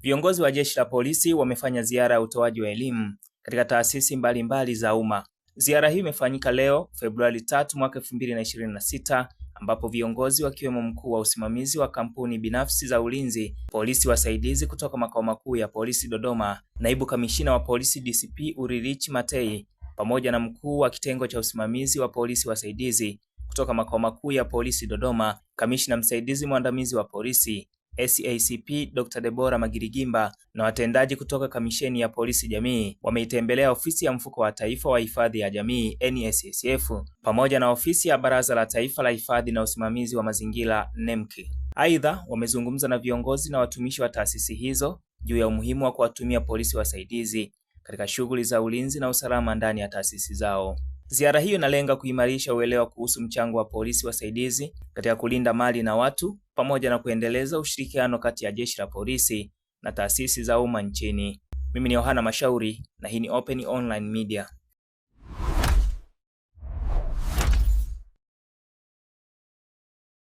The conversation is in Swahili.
Viongozi wa jeshi la polisi wamefanya ziara ya utoaji wa elimu katika taasisi mbalimbali za umma. Ziara hii imefanyika leo Februari 3 mwaka 2026 ambapo viongozi wakiwemo mkuu wa usimamizi wa kampuni binafsi za ulinzi, polisi wasaidizi kutoka makao makuu ya polisi Dodoma, naibu kamishina wa polisi DCP Ulrich Matei, pamoja na mkuu wa kitengo cha usimamizi wa polisi wasaidizi kutoka makao makuu ya polisi Dodoma, kamishina msaidizi mwandamizi wa polisi SACP Dr. Deborah Magirigimba na watendaji kutoka kamisheni ya polisi jamii wameitembelea ofisi ya mfuko wa taifa wa hifadhi ya jamii NSSF pamoja na ofisi ya baraza la taifa la hifadhi na usimamizi wa mazingira NEMC. Aidha, wamezungumza na viongozi na watumishi wa taasisi hizo juu ya umuhimu wa kuwatumia polisi wasaidizi katika shughuli za ulinzi na usalama ndani ya taasisi zao. Ziara hiyo inalenga kuimarisha uelewa kuhusu mchango wa polisi wasaidizi katika kulinda mali na watu pamoja na kuendeleza ushirikiano kati ya jeshi la polisi na taasisi za umma nchini. Mimi ni Yohana Mashauri na hii ni Open Online Media.